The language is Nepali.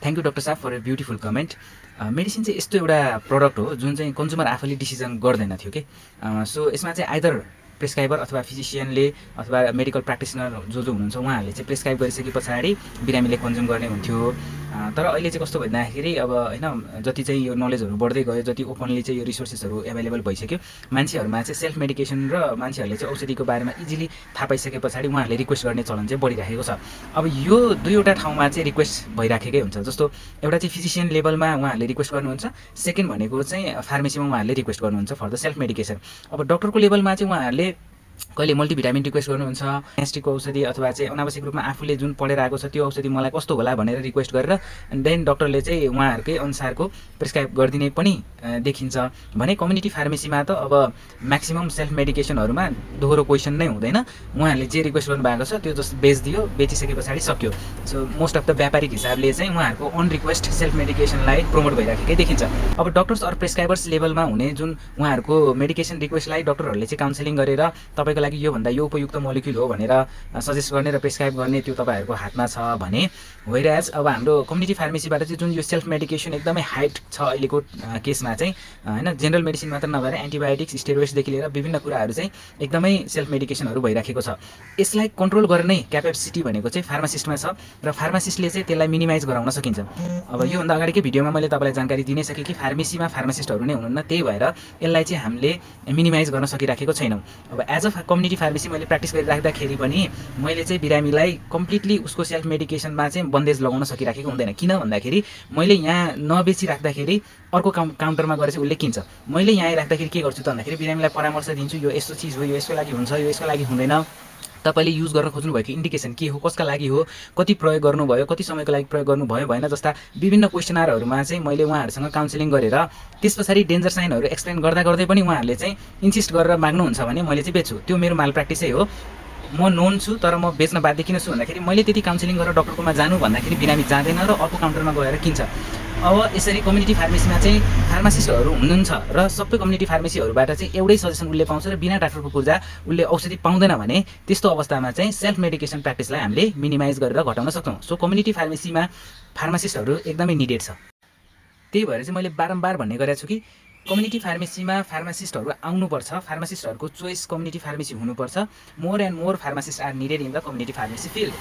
थ्याङ्क यू डक्टर साहब for a beautiful comment. Medicine चाहिँ यस्तो एउटा प्रडक्ट हो जुन चाहिँ कन्ज्युमर आफैले डिसिजन गर्दैन थियो कि। सो यसमा चाहिँ आइदर प्रेस्क्राइबर अथवा फिजिसियनले अथवा मेडिकल प्र्याक्टिसनर जो हुनुहुन्छ उहाँहरूले चाहिँ प्रेस्क्राइब गरिसके पछाडि बिरामीले कन्ज्युम गर्ने हुन्थ्यो। तर अहिले चाहिँ कस्तो भन्दाखेरि अब होइन, जति चाहिँ यो नलेजहरू बढ्दै गयो, जति ओपनली चाहिँ यो रिसोर्सेसहरू एभाइलेबल भइसक्यो, मान्छेहरूमा चाहिँ सेल्फ मेडिकेसन र मान्छेहरूले चाहिँ औषधिको बारेमा इजिली थाहा पाइसके पछाडि उहाँहरूले रिक्वेस्ट गर्ने चलन चाहिँ बढिराखेको छ। अब यो दुईवटा ठाउँमा चाहिँ रिक्वेस्ट भइराखेकै हुन्छ। जस्तो एउटा चाहिँ फिजिसियन लेभलमा उहाँहरूले रिक्वेस्ट गर्नुहुन्छ, सेकेन्ड भनेको चाहिँ फार्मेसीमा उहाँहरूले रिक्वेस्ट गर्नुहुन्छ फर द सेल्फ मेडिकेसन। अब डक्टरको लेभलमा चाहिँ उहाँहरूले कहिले मल्टिभिटामिन रिक्वेस्ट गर्नुहुन्छ, ग्यास्ट्रिकको औषधि अथवा चाहिँ अनावश्यक रूपमा आफूले जुन पढेर आएको छ त्यो औषधि मलाई कस्तो होला भनेर रिक्वेस्ट गरेर एन्ड देन डक्टरले चाहिँ उहाँहरूकै अनुसारको प्रिस्क्राइब गरिदिने पनि देखिन्छ भने कम्युनिटी फार्मेसीमा त अब म्याक्सिमम सेल्फ मेडिकेसनहरूमा दोहोरो क्वेसन नै हुँदैन। उहाँहरूले जे रिक्वेस्ट गर्नुभएको छ त्यो जस्ट बेचिदियो, बेचिसके पछाडि सक्यो। सो मोस्ट अफ द व्यापारिक हिसाबले चाहिँ उहाँहरूको अन रिक्वेस्ट सेल्फ मेडिकेसनलाई प्रमोट भइराखेकै देखिन्छ। अब डक्टर्स अर प्रेस्क्राइबर्स लेभलमा हुने जुन उहाँहरूको मेडिकेसन रिक्वेस्टलाई डक्टरहरूले चाहिँ काउन्सिलिङ गरेर तपाईँको लागि योभन्दा यो उपयुक्त मोलिक्युल हो भनेर सजेस्ट गर्ने र प्रेस्क्राइब गर्ने त्यो तपाईँहरूको हातमा छ भने, वेयरएज अब हाम्रो कम्युनिटी फार्मेसीबाट चाहिँ जुन यो सेल्फ मेडिकेसन एकदमै हाइट छ अहिलेको केसमा चाहिँ होइन, जेनरल मेडिसिन मात्र नभएर एन्टिबायोटिक्स, स्टेरोइड्सदेखि लिएर विभिन्न कुराहरू चाहिँ एकदमै सेल्फ मेडिकेसनहरू भइराखेको छ। यसलाई कन्ट्रोल गर्ने क्यापेसिटी भनेको चाहिँ फार्मासिस्टमा छ र फार्मासिस्टले चाहिँ त्यसलाई मिनिमाइज गराउन सकिन्छ। अब योभन्दा अगाडिकै भिडियोमा मैले तपाईँलाई जानकारी दिनै सकेँ कि फार्मेसीमा फार्मासिस्टहरू नै हुनुहुन्न, त्यही भएर यसलाई चाहिँ हामीले मिनिमाइज गर्न सकिराखेको छैनौँ। अब एज अ कम्युनिटी फार्मेसी मैले प्र्याक्टिस गरिराख्दाखेरि पनि मैले चाहिँ बिरामीलाई कम्प्लिटली उसको सेल्फ मेडिकेसनमा चाहिँ बन्देज लगाउन सकिराखेको हुँदैन। किन भन्दाखेरि मैले यहाँ नबेचिराख्दाखेरि अर्को काउन्टरमा गएर चाहिँ उसले किन्छ। मैले यहाँ आइराख्दाखेरि के गर्छु त भन्दाखेरि बिरामीलाई परामर्श दिन्छु, यो यस्तो चिज हो, यो यसको लागि हुन्छ, यो यसको लागि हुँदैन, तपाईँले युज गर्न खोज्नुभएको इन्डिकेसन के हो, कसका लागि हो, कति प्रयोग गर्नुभयो, कति समयको लागि प्रयोग गर्नुभयो भएन जस्ता विभिन्न क्वेसनरहरूमा चाहिँ मैले उहाँहरूसँग काउन्सिलिङ गरेर त्यस पछाडि डेन्जर साइनहरू एक्सप्लेन गर्दा गर्दै पनि उहाँहरूले चाहिँ इन्सिस्ट गरेर माग्नुहुन्छ भने मैले चाहिँ बेच्छु। त्यो मेरो माल प्र्याक्टिसै हो। म नोन छु तर म बेच्न बाध्य किन छु भन्दाखेरि मैले त्यति काउन्सिलिङ गरेर डक्टरकोमा जानु भन्दाखेरि बिरामी जाँदैन र अर्को काउन्टरमा गएर किन्छ। अब यसरी कम्युनिटी फार्मेसीमा चाहिँ फार्मासिस्टहरू हुनुहुन्छ र सबै कम्युनिटी फार्मेसीहरूबाट चाहिँ एउटै सजेसन उसले पाउँछ र बिना डाक्टरको पूर्जा उसले औषधि पाउँदैन भने त्यस्तो अवस्थामा चाहिँ सेल्फ मेडिकेसन प्र्याक्टिसलाई हामीले मिनिमाइज गरेर घटाउन सक्छौँ। सो कम्युनिटी फार्मेसीमा फार्मासिस्टहरू एकदमै निडेड छ। त्यही भएर चाहिँ मैले बारम्बार भन्ने गरेको छु कि कम्युनिटी फार्मेसीमा फार्मासिस्टहरू आउनुपर्छ, फार्मासिस्टहरूको चोइस कम्युनिटी फार्मेसी हुनुपर्छ। More and more pharmacist are needed in the community pharmacy field.